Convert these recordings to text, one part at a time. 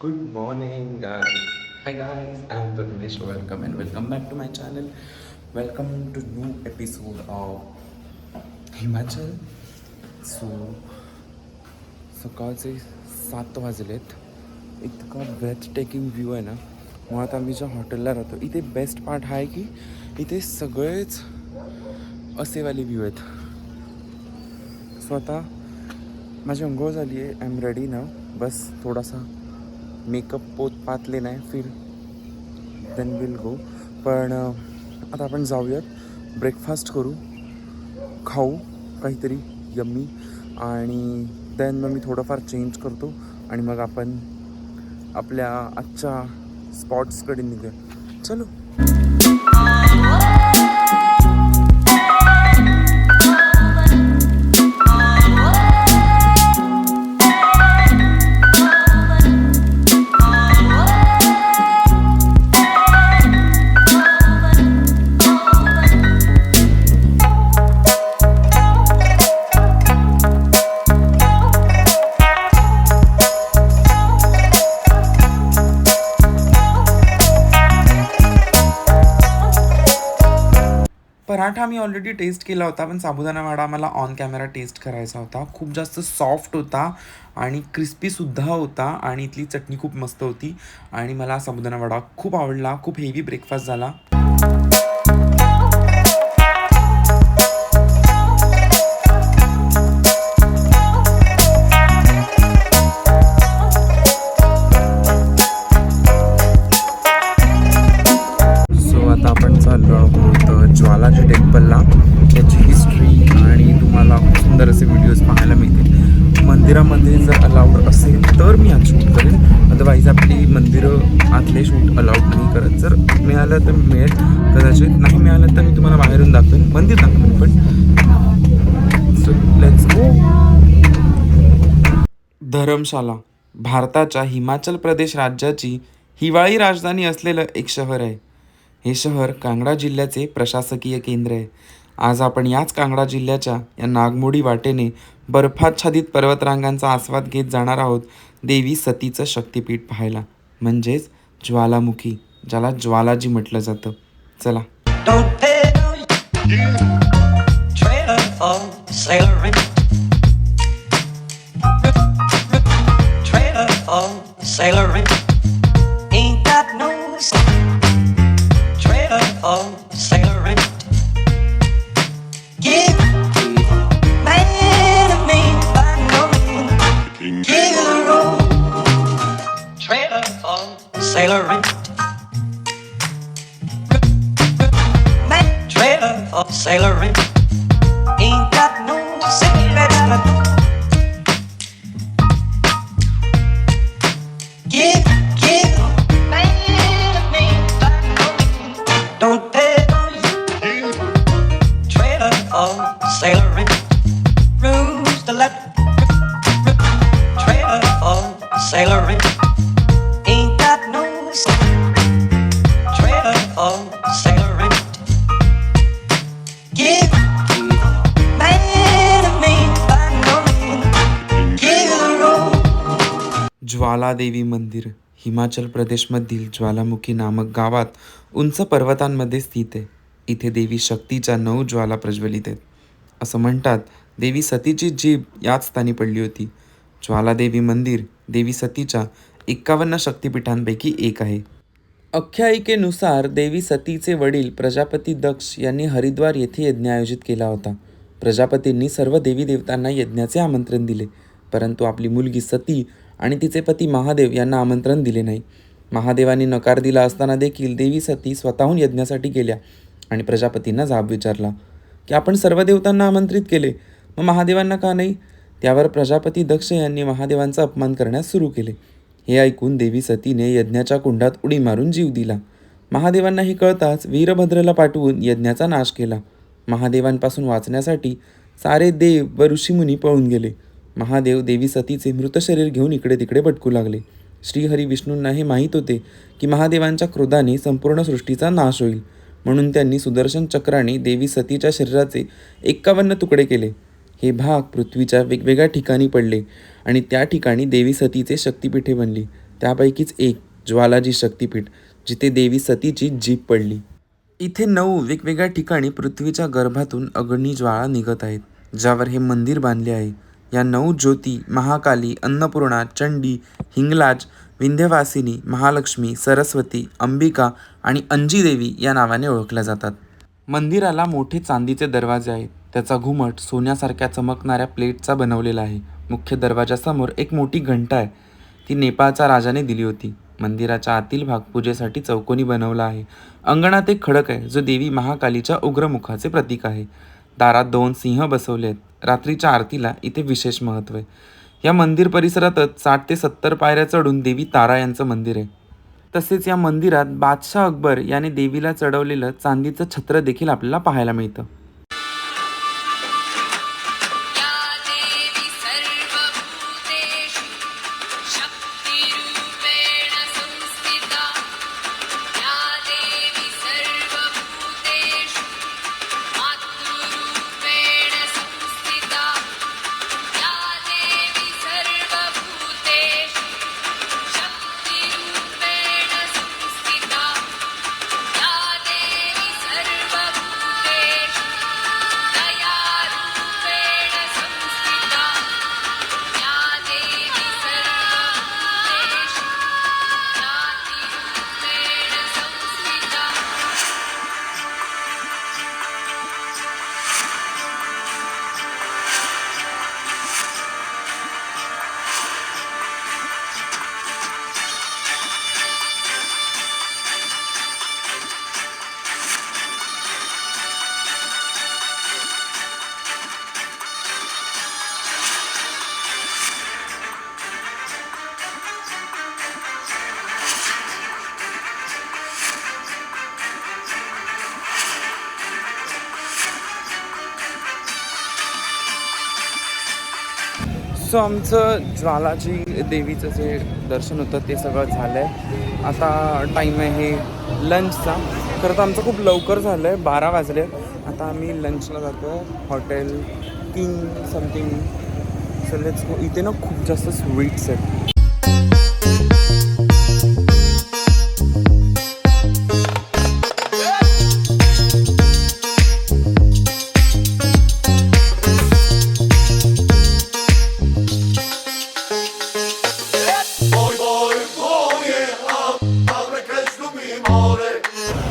Good morning, guys. Hi guys, I'm Prathamesh. Welcome and welcome back to my channel. Welcome to new episode of Himachal. So सकाळचे 7 वाजलेत. इतका breath taking view आहे ना. मुळात आम्ही ज्या हॉटेलला राहतो इथे बेस्ट पार्ट हा आहे की इथे सगळेच असेवाले व्ह्यू आहेत. सो आता माझी अंघोळ झाली आहे. आय एम रेडी ना. बस थोडासा मेकअप पोत पात लेना है, फिर देन विल गो. पण आता आपण जाऊयात, ब्रेकफास्ट करू, खाऊ काहीतरी यम्मी आणि देन मग मी थोडंफार चेंज करतो आणि मग आपण आपल्या आजच्या स्पॉट्सकडे निघूया. चलो. पराठा मी ऑलरेडी टेस्ट केला होता, पण साबुदाणा वडा मला ऑन कॅमेरा टेस्ट करायचा होता. खूप जास्त सॉफ्ट होता आणि क्रिस्पीसुद्धा होता आणि इथली चटणी खूप मस्त होती आणि मला साबुदाणा वडा खूप आवडला. खूप हेवी ब्रेकफास्ट झाला. आता आपण चाललो आहोत ज्वालाजी टेम्पलला. त्याची हिस्ट्री आणि तुम्हाला खूप सुंदर असे व्हिडिओज पाहायला मिळतील. मंदिरामध्ये जर अलाउड असेल तर मी आज शूट करेन, अदरवाईज आपली मंदिरं आतले शूट अलाउड नाही करत. जर मिळालं तर मिळेल, कदाचित नाही मिळालं तर मी तुम्हाला बाहेरून दाखवेन, मंदिर दाखवेन. पण लेट्स गो. धरमशाला भारताच्या हिमाचल प्रदेश राज्याची हिवाळी राजधानी असलेलं एक शहर आहे. हे शहर कांगडा जिल्ह्याचे प्रशासकीय केंद्र आहे. आज आपण याच कांगडा जिल्ह्याच्या या नागमोडी वाटेने बर्फाच्छादित पर्वतरांगांचा आस्वाद घेत जाणार आहोत देवी सतीचं शक्तिपीठ पाहायला, म्हणजेच ज्वालामुखी, ज्याला ज्वालाजी म्हटलं जातं. चला. ज्वालादेवी मंदिर हिमाचल प्रदेशमधील ज्वालामुखी नामक गावात उंच पर्वतांमध्ये स्थित आहे. इथे देवी शक्तीच्या 9 ज्वाला प्रज्वलित आहेत. असं म्हणतात देवी सतीची जीभ याच स्थानी पडली होती. ज्वालादेवी मंदिर देवी सतीच्या 51 शक्तिपीठांपैकी एक आहे. आख्यायिकेनुसार देवी सतीचे वडील प्रजापती दक्ष यांनी हरिद्वार येथे यज्ञ आयोजित केला होता. प्रजापतींनी सर्व देवी देवतांना यज्ञाचे आमंत्रण दिले, परंतु आपली मुलगी सती आणि तिचे पती महादेव यांना आमंत्रण दिले नाही. महादेवांनी नकार दिला असताना देखील देवी सती स्वतःहून यज्ञासाठी गेल्या आणि प्रजापतींना जाब विचारला की आपण सर्व देवतांना आमंत्रित केले, मग महादेवांना का नाही? त्यावर प्रजापती दक्ष यांनी महादेवांचा अपमान करण्यास सुरू केले. हे ऐकून देवी सतीने यज्ञाच्या कुंडात उडी मारून जीव दिला. महादेवांना हे कळताच वीरभद्रला पाठवून यज्ञाचा नाश केला. महादेवांपासून वाचण्यासाठी सारे देव व ऋषीमुनी पळून गेले. महादेव देवी सतीचे मृत शरीर घेऊन इकडे तिकडे भटकू लागले. श्रीहरी विष्णूंना हे माहीत होते की महादेवांच्या क्रोधाने संपूर्ण सृष्टीचा नाश होईल, म्हणून त्यांनी सुदर्शन चक्राने देवी सतीच्या शरीराचे 51 तुकडे केले. हे भाग पृथ्वीच्या वेगवेगळ्या ठिकाणी पडले आणि त्या ठिकाणी देवी सतीचे शक्तिपीठे बनली. त्यापैकीच एक ज्वालाजी शक्तिपीठ, जिथे देवी सतीची जीभ पडली. इथे 9 वेगवेगळ्या ठिकाणी पृथ्वीच्या गर्भातून अग्निज्वाळा निघत आहेत, ज्यावर हे मंदिर बांधले आहे. या 9 ज्योती महाकाली, अन्नपूर्णा, चंडी, हिंगलाज, विंध्यवासिनी, महालक्ष्मी, सरस्वती, अंबिका आणि अंजी देवी या नावाने ओळखल्या जातात. मंदिराला मोठे चांदीचे दरवाजे आहेत. त्याचा घुमट सोन्यासारख्या चमकणाऱ्या प्लेटचा बनवलेला आहे. मुख्य दरवाजासमोर एक मोठी घंटा आहे. ती नेपाळच्या राजाने दिली होती. मंदिराच्या आतील भाग पूजेसाठी चौकोनी बनवला आहे. अंगणात एक खडक आहे, जो देवी महाकालीच्या उग्रमुखाचे प्रतीक आहे. दारात 2 सिंह बसवले आहेत. रात्रीच्या आरतीला इथे विशेष महत्त्व आहे. या मंदिर परिसरातच 60 ते 70 पायऱ्या चढून देवी तारा यांचं मंदिर आहे. तसेच या मंदिरात बादशाह अकबर याने देवीला चढवलेलं चांदीचं छत्र देखील आपल्याला पाहायला मिळतं. या देवी सर्वभूतेषु शक्तिरूपेण संस्थिता या देवी सर्वभूतेषु मातृरूपेण संस्थिता या देवी सर्वभूतेषु शक्तिरूपेण संस्थिता या देवी सर्वभूतेषु दयारूपेण संस्थिता या देवी सर्वभूतेषु नातिरूपेण संस्थिता. सो आमचं ज्वालाजी देवीचं जे दर्शन होतं ते सगळं झालं आहे. आता टाईम आहे लंचचा. खरं तर आमचं खूप लवकर झालं आहे, 12 वाजले. आता आम्ही लंचला जातो hotel king something. So let's go. इथे ना खूप जास्त स्वीट्स आहेत.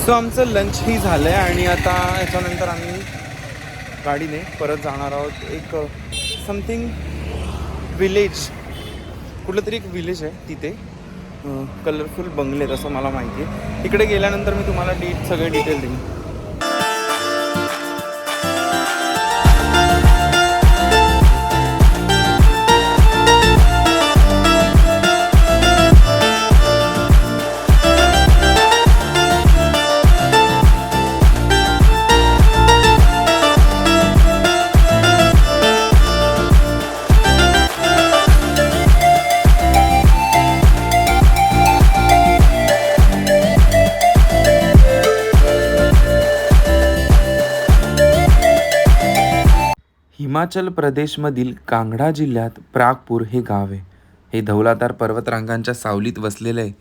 सो आमचं लंचही झालं आहे आणि आता याच्यानंतर आम्ही गाडीने परत जाणार आहोत. एक समथिंग विलेज, कुठलं तरी एक विलेज आहे. तिथे कलरफुल बंगले आहेत असं मला माहिती आहे. तिकडे गेल्यानंतर मी तुम्हाला सगळे डिटेल देईन. हिमाचल प्रदेशमधील कांगडा जिल्ह्यात प्रागपूर हे गाव आहे. हे धौलाधार पर्वतरांगांच्या सावलीत वसलेले आहे.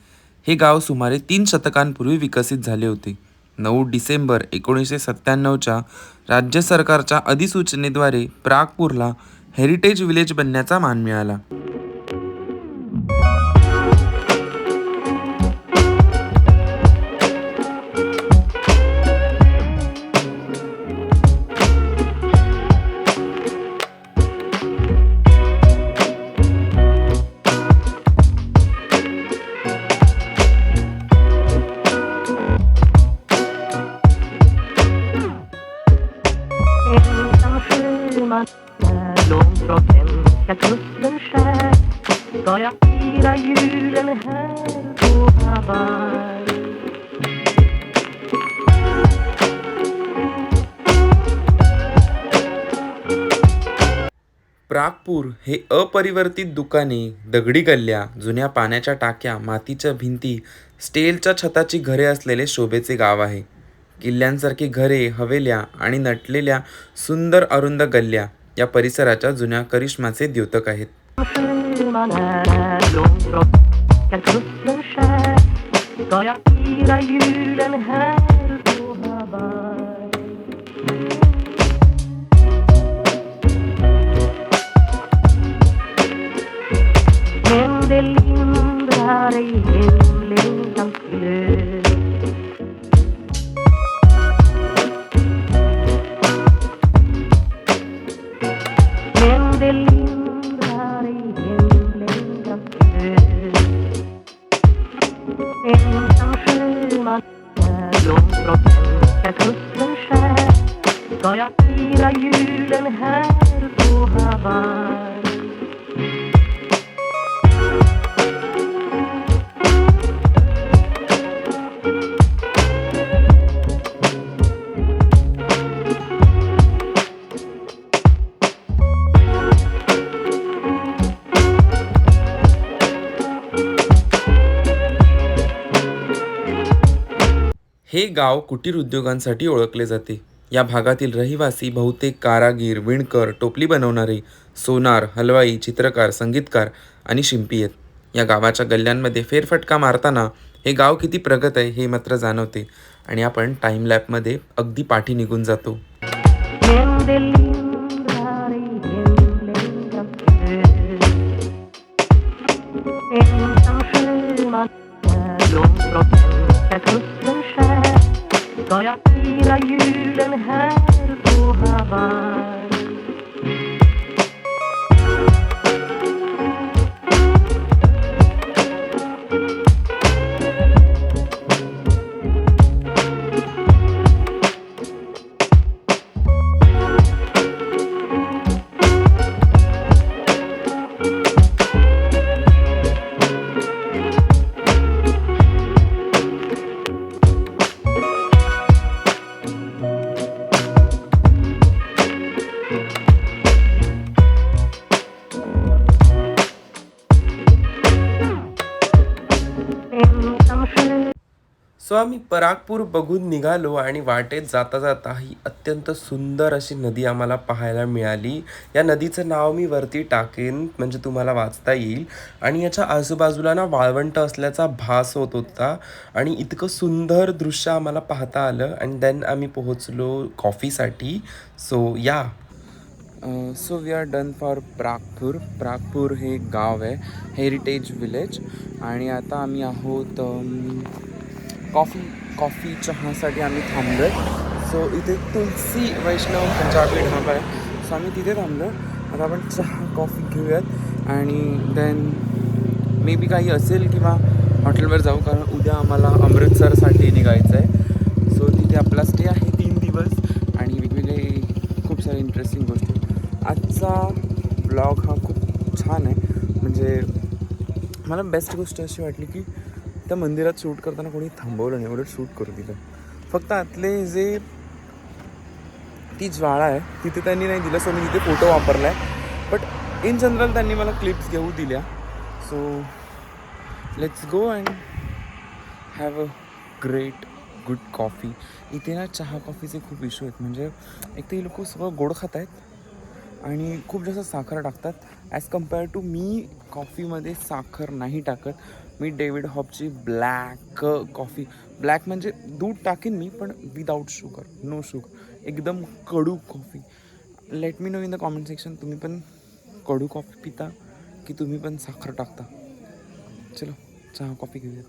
हे गाव सुमारे 3 शतकांपूर्वी विकसित झाले होते. 9 डिसेंबर 1997च्या राज्य सरकारच्या अधिसूचनेद्वारे प्रागपूरला हेरिटेज विलेज बनण्याचा मान मिळाला. Långt från svenska kusten skär ska jag fira julen här på Hawaii. प्रागपूर हे अपरिवर्तित दुकाने, दगडी गल्ल्या, जुन्या पाण्याच्या टाक्या, मातीच्या भिंती, स्टीलच्या छताची घरे असलेले शोभेचे गाव आहे. किल्ल्यांसारखी घरे, हवेल्या आणि नटलेल्या सुंदर अरुंद गल्ल्या या परिसराच्या जुन्या करिश्माचे द्योतक आहेत. Man är långt från sträcker kusten skär ska jag fira julen här på Hawaii. Men det lindrar ej hemlängtans glöd. Men det lindrar ej hemlängtans glöd. Ensam sjöman är långt från svenska kusten skär ska jag fira julen här på Hawaii. हे गाव कुटीर उद्योगांसाठी ओळखले जाते. या भागातील रहिवासी बहुतेक कारागीर, विणकर, टोपली बनवणारे, सोनार, हलवाई, चित्रकार, संगीतकार आणि शिंपी आहेत. या गावाच्या गल्ल्यांमध्ये फेरफटका मारताना हे गाव किती प्रगत आहे हे मात्र जाणवते आणि आपण टाईम लॅपमध्ये अगदी पाठी निघून जातो. Men det lindrar ej hemlängtans glöd. Ensam sjöman är långt från svenska kusten skär ska jag fira julen här på Hawaii. Ensam sjöman so आम्ही परागपूर बघून निघालो आणि वाटेत जाता जाता ही अत्यंत सुंदर अशी नदी आम्हाला पाहायला मिळाली. या नदीचं नाव मी वरती टाकेन म्हणजे तुम्हाला वाचता येईल. आणि याच्या आजूबाजूला ना वाळवंट असल्याचा भास होत होता आणि इतकं सुंदर दृश्य आम्हाला पाहता आलं. आणि देन आम्ही पोहोचलो कॉफीसाठी. सो या so we are done for Pragpur. Pragpur हे गाव आहे, हेरिटेज विलेज. आणि आता आम्ही आहोत कॉफी चहासाठी आम्ही थांबलो आहे. सो इथे तुलसी वैष्णव पंजाबी ढाबा आहे. सो आम्ही तिथे थांबलो. आता आपण चहा कॉफी घेऊयात आणि देन मे बी काही असेल किंवा हॉटेलवर जाऊ, कारण उद्या आम्हाला अमृतसरसाठी निघायचं आहे. सो तिथे आपला स्टे आहे 3 दिवस आणि वेगवेगळे खूप सारे इंटरेस्टिंग गोष्टी. आजचा ब्लॉग हा खूप छान आहे. म्हणजे मला बेस्ट गोष्ट अशी वाटली की त्या मंदिरात शूट करताना कोणी थांबवलं नाही, एवढं शूट करू दिलं. फक्त आतले जे ती ज्वाळा आहे तिथे त्यांनी नाही दिलं. सो मी तिथे फोटो वापरला आहे. बट इन जनरल त्यांनी मला क्लिप्स घेऊ दिल्या. So let's go and have a great good coffee. इथे ना चहा कॉफीचे खूप इश्यू आहेत. म्हणजे एक तर हे लोक सगळं गोड खात आहेत आणि खूप जास्त साखर टाकतात. ॲज कम्पेअर टू मी कॉफीमध्ये साखर नाही टाकत. मी डेव्हिड हॉपची ब्लॅक कॉफी, ब्लॅक म्हणजे दूध टाकेन मी पण विदाऊट शुगर, नो शुगर, एकदम कडू coffee. Let me know in the comment section, तुम्ही पण कडू कॉफी पिता की तुम्ही पण साखर टाकता. चलो चहा कॉफी घेऊया.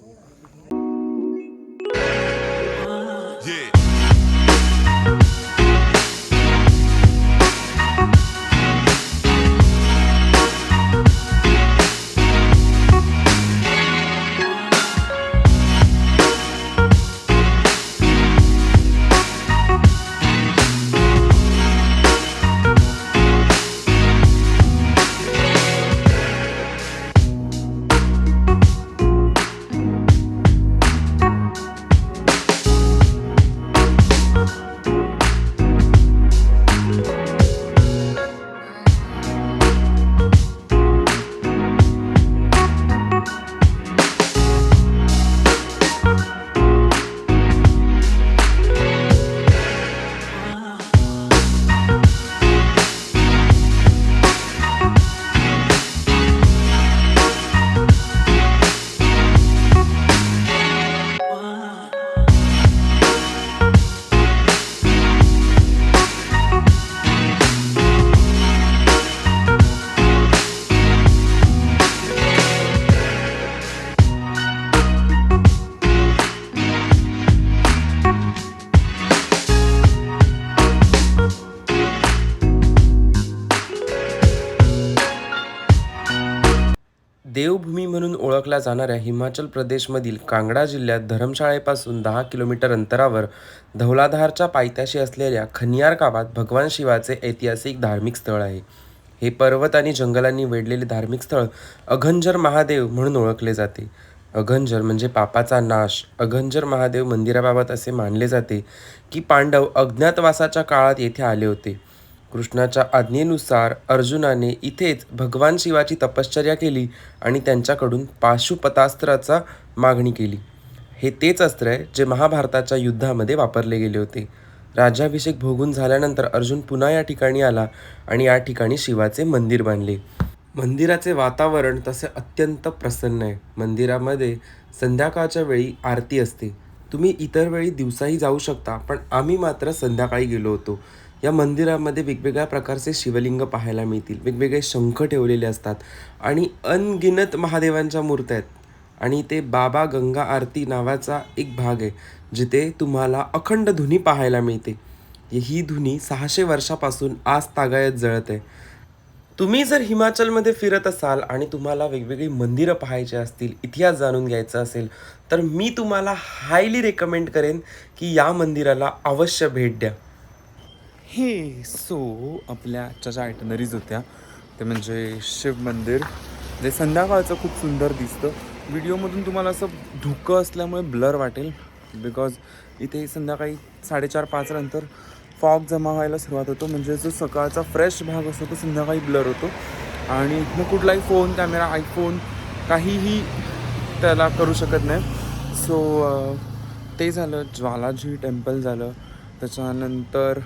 देवभूमी म्हणून ओळखल्या जाणाऱ्या हिमाचल प्रदेशमधील कांगडा जिल्ह्यात धरमशाळेपासून 10 किलोमीटर अंतरावर धौलाधारच्या पायथ्याशी असलेल्या खनियार गावात भगवान शिवाचे ऐतिहासिक धार्मिक स्थळ आहे. हे पर्वत आणि जंगलांनी वेढलेले धार्मिक स्थळ अघंजर महादेव म्हणून ओळखले जाते. अघंजर म्हणजे पापाचा नाश. अघंजर महादेव मंदिराबाबत असे मानले जाते की पांडव अज्ञातवासाच्या काळात येथे आले होते. कृष्णाच्या आज्ञेनुसार अर्जुनाने इथेच भगवान शिवाची तपश्चर्या केली आणि त्यांच्याकडून पाशुपतास्त्राचा मागणी केली. हे तेच अस्त्र आहे जे महाभारताच्या युद्धामध्ये वापरले गेले होते. राज्याभिषेक भोगून झाल्यानंतर अर्जुन पुन्हा या ठिकाणी आला आणि या ठिकाणी शिवाचे मंदिर बांधले. मंदिराचे वातावरण तसे अत्यंत प्रसन्न आहे. मंदिरामध्ये संध्याकाळच्या वेळी आरती असते. तुम्ही इतर वेळी दिवसाही जाऊ शकता, पण आम्ही मात्र संध्याकाळी गेलो होतो. या मंदिरामध्ये वेगवेगळ्या प्रकारचे शिवलिंग पाहायला मिळतील. वेगवेगळे शंख ठेवलेले असतात आणि अनगिनत महादेवांच्या मूर्त्या आहेत. आणि ते बाबा गंगा आरती नावाचा एक भाग आहे जिथे तुम्हाला अखंड धुनी पाहायला मिळते. ही धुनी 600 वर्षापासून आज तागायत जळत आहे. तुम्ही जर हिमाचलमध्ये फिरत असाल आणि तुम्हाला वेगवेगळी मंदिरं पाहायची असतील, इतिहास जाणून घ्यायचा असेल, तर मी तुम्हाला हायली रेकमेंड करेन की या मंदिराला अवश्य भेट द्या. हे आपल्या आजच्या ज्या आयटनरीज होत्या ते म्हणजे शिव मंदिर, जे संध्याकाळचं खूप सुंदर दिसतं. व्हिडिओमधून तुम्हाला असं धुकं असल्यामुळे ब्लर वाटेल, बिकॉज इथे संध्याकाळी 4:30-5 नंतर फॉग जमा व्हायला सुरुवात होतो. म्हणजे जो सकाळचा फ्रेश भाग असतो तो संध्याकाळी ब्लर होतो आणि मग कुठलाही फोन, कॅमेरा, आयफोन काहीही त्याला करू शकत नाही. ते झालं. ज्वालाजी टेम्पल झालं. त्याच्यानंतर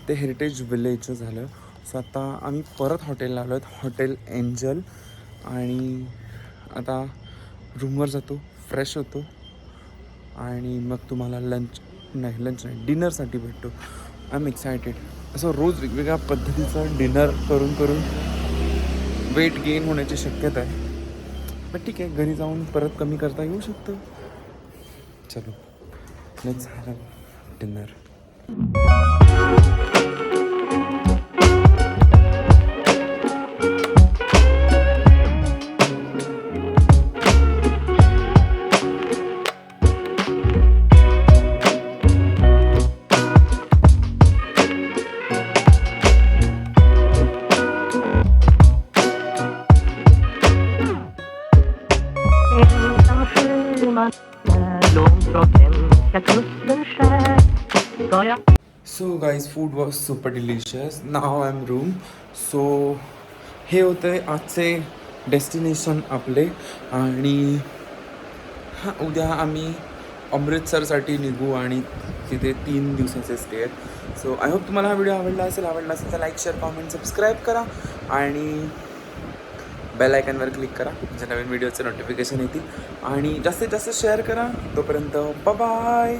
ते हेरिटेज विलेज झालं. आता आम्ही परत हॉटेलला आलो आहेत, हॉटेल एंजल. आणि आता रूमवर जातो, फ्रेश होतो आणि मग तुम्हाला लंच नाही डिनरसाठी भेटतो. I am excited. असं रोज वेगवेगळ्या पद्धतीचं डिनर करून वेट गेन होण्याची शक्यता आहे. पण ठीक आहे, घरी जाऊन परत कमी करता येऊ शकतं. चलो, let's have dinner. Ensam sjöman när långt från hemska kusten skär ska jag so guys, food was super delicious. Now I am room. So हे होते आजचे डेस्टिनेशन आपले. आणि हां, उद्या आम्ही अमृतसरसाठी निघू आणि तिथे 3 दिवसाचे स्टे आहेत. सो आय होप तुम्हाला हा व्हिडिओ आवडला असेल तर लाईक, शेअर, कॉमेंट, सबस्क्राईब करा आणि बेल आयकॉनवर क्लिक करा म्हणजे नवीन व्हिडिओचे नोटिफिकेशन येतील. आणि जास्तीत जास्त शेअर करा. तोपर्यंत बाय.